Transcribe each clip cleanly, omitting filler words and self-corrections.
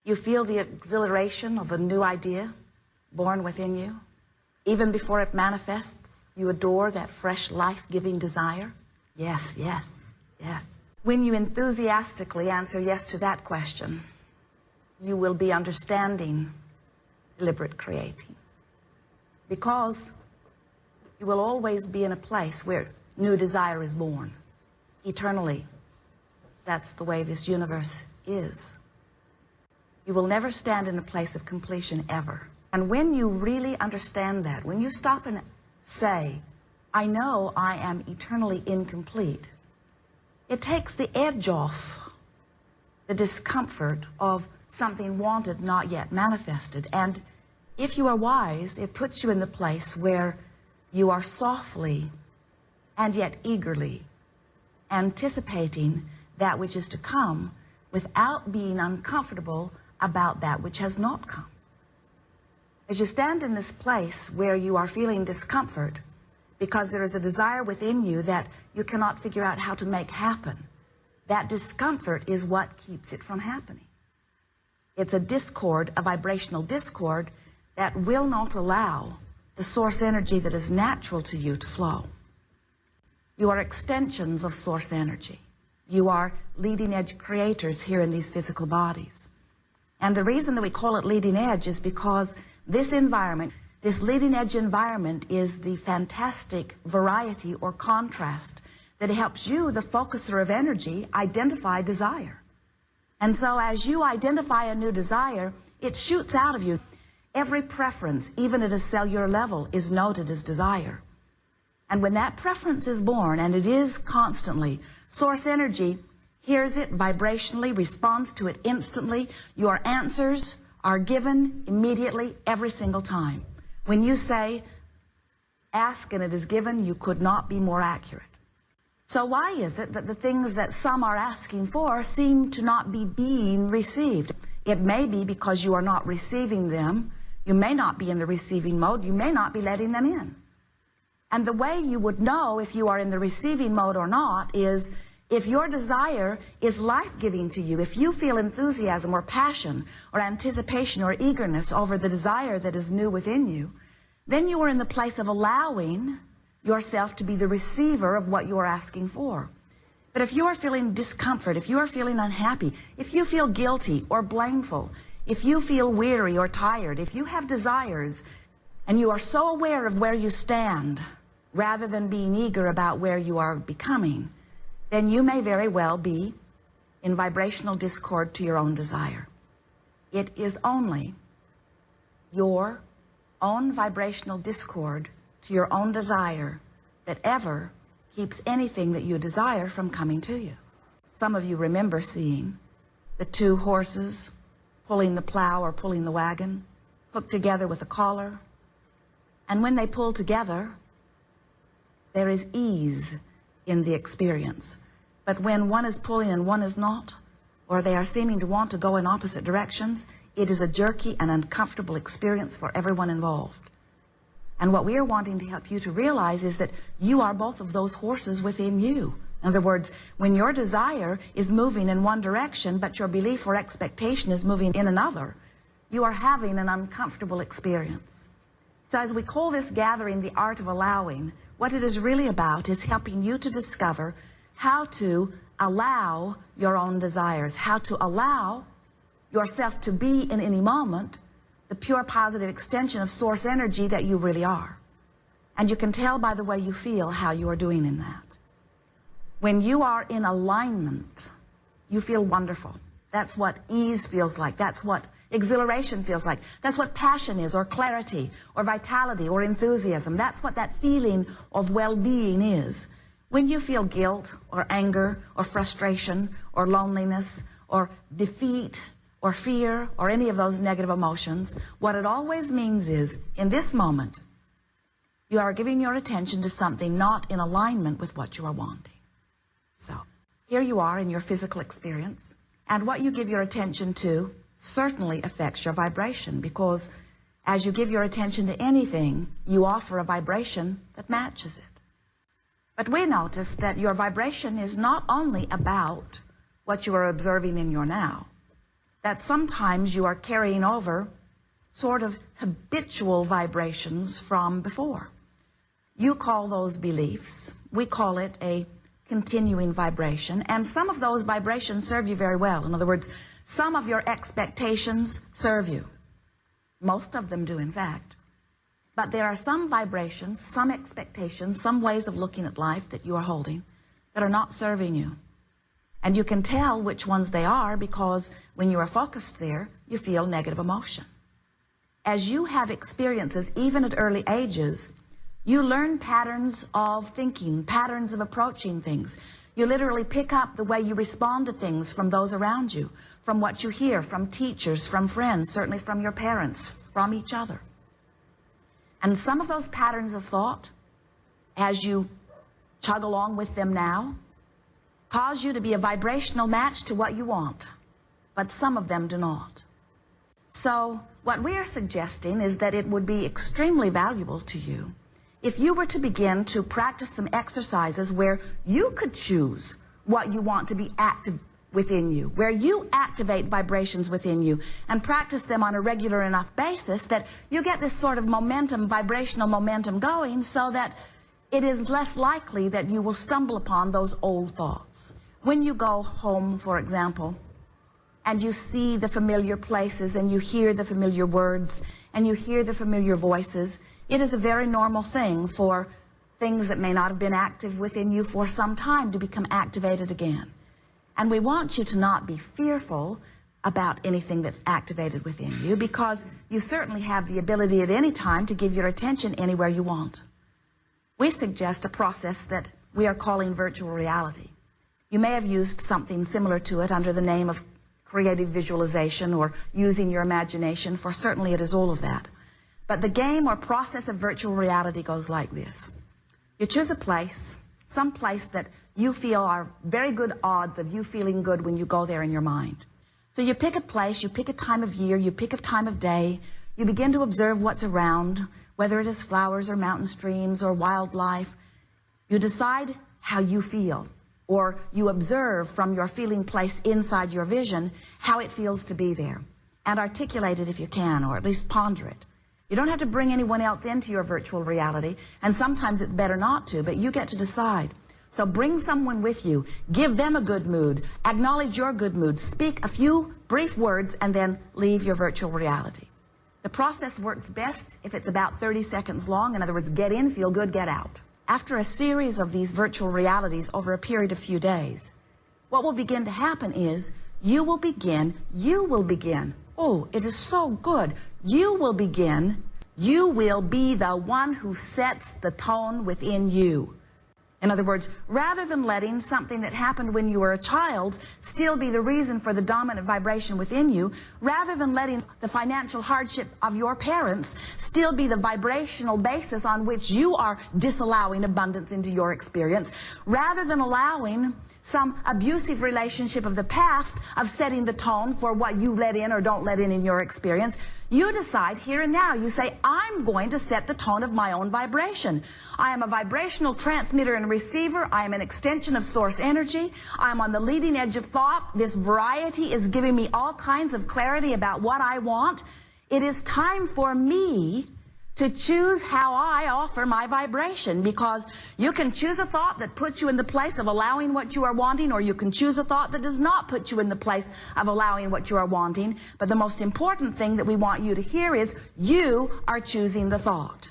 You feel the exhilaration of a new idea born within you. Even before it manifests, you adore that fresh life-giving desire. Yes, yes, yes. When you enthusiastically answer yes to that question, you will be understanding deliberate creating. Because you will always be in a place where new desire is born. Eternally. That's the way this universe is. You will never stand in a place of completion ever. And when you really understand that, when you stop and say, I know I am eternally incomplete, it takes the edge off the discomfort of something wanted, not yet manifested. And if you are wise, it puts you in the place where you are softly and yet eagerly anticipating that which is to come without being uncomfortable about that which has not come. As you stand in this place where you are feeling discomfort because there is a desire within you that you cannot figure out how to make happen, that discomfort is what keeps it from happening. It's a discord, a vibrational discord that will not allow the source energy that is natural to you to flow. You are extensions of source energy. You are leading edge creators here in these physical bodies. And the reason that we call it leading edge is because this environment, this leading edge environment, is the fantastic variety or contrast that helps you, the focuser of energy, identify desire. And so as you identify a new desire, it shoots out of you. Every preference, even at a cellular level, is noted as desire. And when that preference is born, and it is constantly, source energy hears it vibrationally, responds to it instantly. Your answers are given immediately every single time. When you say, ask and it is given, you could not be more accurate. So why is it that the things that some are asking for seem to not be being received? It may be because you are not receiving them. You may not be in the receiving mode. You may not be letting them in. And the way you would know if you are in the receiving mode or not is if your desire is life-giving to you, if you feel enthusiasm or passion or anticipation or eagerness over the desire that is new within you, then you are in the place of allowing yourself to be the receiver of what you are asking for. But if you are feeling discomfort, if you are feeling unhappy, if you feel guilty or blameful, if you feel weary or tired, if you have desires and you are so aware of where you stand rather than being eager about where you are becoming, then you may very well be in vibrational discord to your own desire. It is only your own vibrational discord to your own desire that ever keeps anything that you desire from coming to you. Some of you remember seeing the two horses pulling the plow or pulling the wagon, hooked together with a collar. And when they pull together, there is ease in the experience. But when one is pulling and one is not, or they are seeming to want to go in opposite directions, it is a jerky and uncomfortable experience for everyone involved. And what we are wanting to help you to realize is that you are both of those horses within you. In other words, when your desire is moving in one direction, but your belief or expectation is moving in another, you are having an uncomfortable experience. So as we call this gathering the art of allowing, what it is really about is helping you to discover how to allow your own desires, how to allow yourself to be in any moment the pure positive extension of source energy that you really are. And you can tell by the way you feel how you are doing in that. When you are in alignment, you feel wonderful. That's what ease feels like. That's what exhilaration feels like. That's what passion is, or clarity, or vitality, or enthusiasm. That's what that feeling of well-being is. When you feel guilt, or anger, or frustration, or loneliness, or defeat, or fear, or any of those negative emotions, what it always means is, in this moment, you are giving your attention to something not in alignment with what you are wanting. So, here you are in your physical experience, and what you give your attention to certainly affects your vibration, because as you give your attention to anything, you offer a vibration that matches it. But we notice that your vibration is not only about what you are observing in your now. that sometimes you are carrying over sort of habitual vibrations from before. You call those beliefs. We call it a continuing vibration. And some of those vibrations serve you very well. In other words, some of your expectations serve you. Most of them do, in fact. But there are some vibrations, some expectations, some ways of looking at life that you are holding that are not serving you. And you can tell which ones they are because when you are focused there, you feel negative emotion. As you have experiences, even at early ages, you learn patterns of thinking, patterns of approaching things. You literally pick up the way you respond to things from those around you, from what you hear, from teachers, from friends, certainly from your parents, from each other. And some of those patterns of thought, as you chug along with them now, cause you to be a vibrational match to what you want, but some of them do not. So what we are suggesting is that it would be extremely valuable to you if you were to begin to practice some exercises where you could choose what you want to be active within you, where you activate vibrations within you and practice them on a regular enough basis that you get this sort of momentum, vibrational momentum going so that it is less likely that you will stumble upon those old thoughts. When you go home, for example, and you see the familiar places and you hear the familiar words and you hear the familiar voices, it is a very normal thing for things that may not have been active within you for some time to become activated again. And we want you to not be fearful about anything that's activated within you because you certainly have the ability at any time to give your attention anywhere you want. We suggest a process that we are calling virtual reality. You may have used something similar to it under the name of creative visualization or using your imagination, for certainly it is all of that. But the game or process of virtual reality goes like this. You choose a place, some place that you feel are very good odds of you feeling good when you go there in your mind. So you pick a place, you pick a time of year, you pick a time of day, you begin to observe what's around, whether it is flowers or mountain streams or wildlife. You decide how you feel, or you observe from your feeling place inside your vision how it feels to be there, and articulate it if you can, or at least ponder it. You don't have to bring anyone else into your virtual reality, and sometimes it's better not to, but you get to decide. So bring someone with you, give them a good mood, acknowledge your good mood, speak a few brief words, and then leave your virtual reality. The process works best if it's about 30 seconds long. In other words, get in, feel good, get out. After a series of these virtual realities over a period of few days, what will begin to happen is you will begin, oh, it is so good, you will be the one who sets the tone within you. In other words, rather than letting something that happened when you were a child still be the reason for the dominant vibration within you, rather than letting the financial hardship of your parents still be the vibrational basis on which you are disallowing abundance into your experience, rather than allowing some abusive relationship of the past of setting the tone for what you let in or don't let in your experience, you decide here and now, you say, I'm going to set the tone of my own vibration. I am a vibrational transmitter and receiver. I am an extension of source energy. I am on the leading edge of thought. This variety is giving me all kinds of clarity about what I want. It is time for me to choose how I offer my vibration, because you can choose a thought that puts you in the place of allowing what you are wanting, or you can choose a thought that does not put you in the place of allowing what you are wanting. But the most important thing that we want you to hear is you are choosing the thought.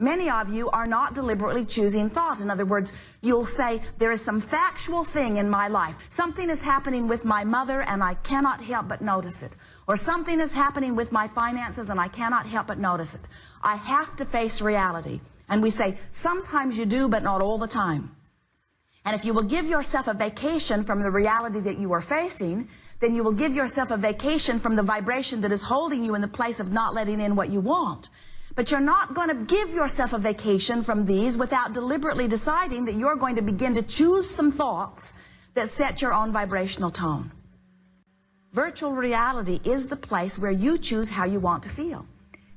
Many of you are not deliberately choosing thought. In other words, you'll say, there is some factual thing in my life. Something is happening with my mother and I cannot help but notice it. Or something is happening with my finances and I cannot help but notice it. I have to face reality. And we say, sometimes you do, but not all the time. And if you will give yourself a vacation from the reality that you are facing, then you will give yourself a vacation from the vibration that is holding you in the place of not letting in what you want. But you're not going to give yourself a vacation from these without deliberately deciding that you're going to begin to choose some thoughts that set your own vibrational tone. Virtual reality is the place where you choose how you want to feel.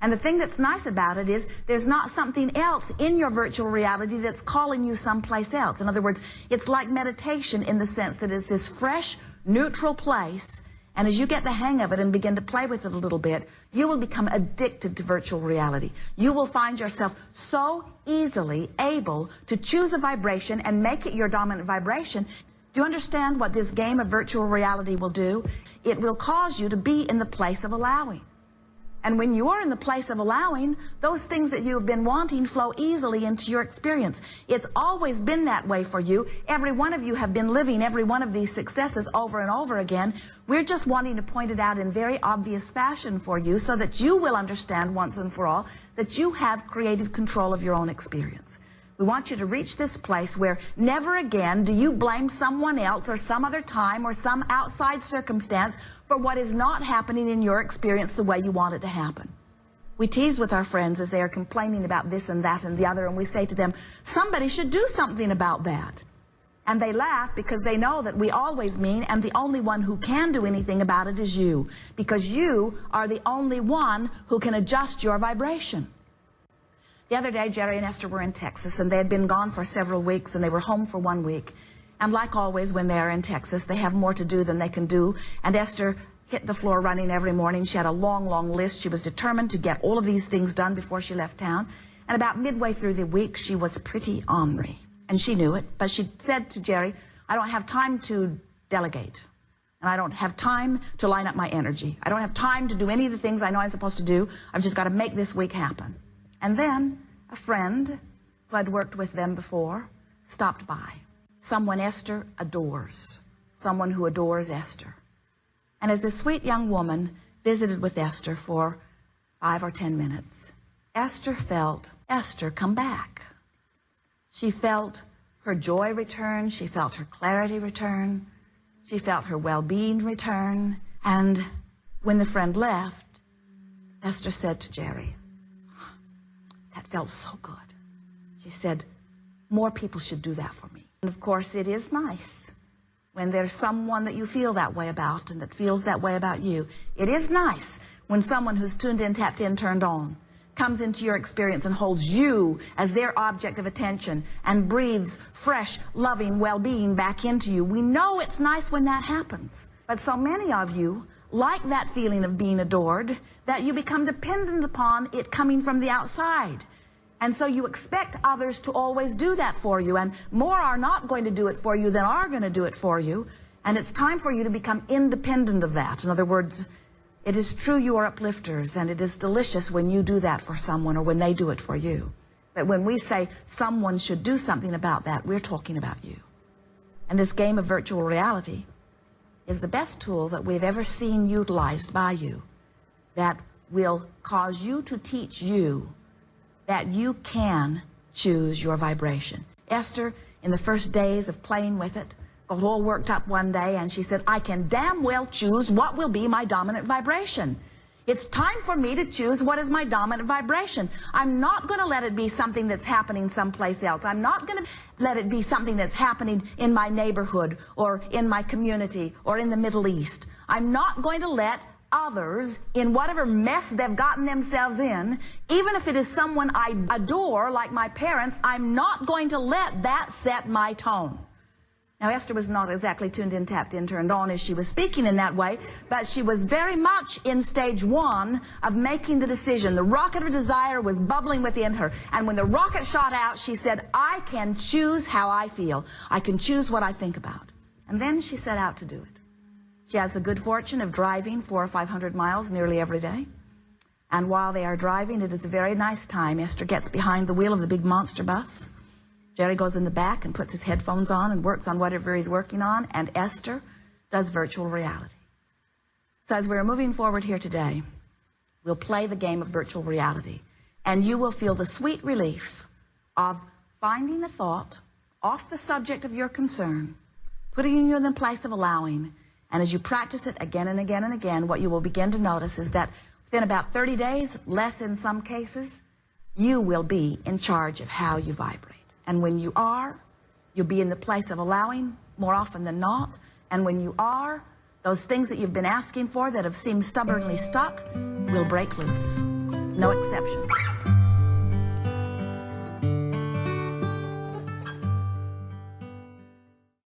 And the thing that's nice about it is there's not something else in your virtual reality that's calling you someplace else. In other words, it's like meditation in the sense that it's this fresh, neutral place, And as you get the hang of it and begin to play with it a little bit, you will become addicted to virtual reality. You will find yourself so easily able to choose a vibration and make it your dominant vibration. Do you understand what this game of virtual reality will do? It will cause you to be in the place of allowing. And when you are in the place of allowing, those things that you have been wanting flow easily into your experience. It's always been that way for you. Every one of you have been living every one of these successes over and over again. We're just wanting to point it out in very obvious fashion for you so that you will understand once and for all that you have creative control of your own experience. We want you to reach this place where never again do you blame someone else or some other time or some outside circumstance for what is not happening in your experience the way you want it to happen. We tease with our friends as they are complaining about this and that and the other, and we say to them, somebody should do something about that. And they laugh because they know that we always mean, and the only one who can do anything about it is you, because you are the only one who can adjust your vibration. The other day, Jerry and Esther were in Texas, and they had been gone for several weeks, and they were home for 1 week. And like always, when they are in Texas, they have more to do than they can do. And Esther hit the floor running every morning. She had a long, long list. She was determined to get all of these things done before she left town. And about midway through the week, she was pretty ornery. And she knew it. But she said to Jerry, I don't have time to delegate. And I don't have time to line up my energy. I don't have time to do any of the things I know I'm supposed to do. I've just got to make this week happen. And then a friend who had worked with them before stopped by. Someone Esther adores. Someone who adores Esther. And as this sweet young woman visited with Esther for 5 or 10 minutes, Esther felt Esther come back. She felt her joy return. She felt her clarity return. She felt her well-being return. And when the friend left, Esther said to Jerry, that felt so good. She said, more people should do that for me. And of course, it is nice when there's someone that you feel that way about and that feels that way about you. It is nice when someone who's tuned in, tapped in, turned on, comes into your experience and holds you as their object of attention and breathes fresh, loving well-being back into you. We know it's nice when that happens. But so many of you like that feeling of being adored that you become dependent upon it coming from the outside. And so you expect others to always do that for you, and more are not going to do it for you than are going to do it for you. And it's time for you to become independent of that. In other words, it is true you are uplifters, and it is delicious when you do that for someone or when they do it for you. But when we say someone should do something about that, we're talking about you. And this game of virtual reality is the best tool that we've ever seen utilized by you that will cause you to teach you that you can choose your vibration. Esther, in the first days of playing with it, got all worked up one day, and she said, I can damn well choose what will be my dominant vibration. It's time for me to choose what is my dominant vibration. I'm not going to let it be something that's happening someplace else. I'm not going to let it be something that's happening in my neighborhood or in my community or in the Middle East. I'm not going to let others in whatever mess they've gotten themselves in, even if it is someone I adore like my parents, I'm not going to let that set my tone. Now, Esther was not exactly tuned in, tapped in, turned on as she was speaking in that way, but she was very much in stage 1 of making the decision. The rocket of desire was bubbling within her, and when the rocket shot out, she said, I can choose how I feel. I can choose what I think about. And then she set out to do it. She has the good fortune of driving 400 or 500 miles nearly every day. And while they are driving, it is a very nice time. Esther gets behind the wheel of the big monster bus. Jerry goes in the back and puts his headphones on and works on whatever he's working on. And Esther does virtual reality. So as we're moving forward here today, we'll play the game of virtual reality. And you will feel the sweet relief of finding a thought off the subject of your concern, putting you in the place of allowing. And as you practice it again and again and again, what you will begin to notice is that within about 30 days, less in some cases, you will be in charge of how you vibrate. And when you are, you'll be in the place of allowing more often than not. And when you are, those things that you've been asking for that have seemed stubbornly stuck will break loose. No exception.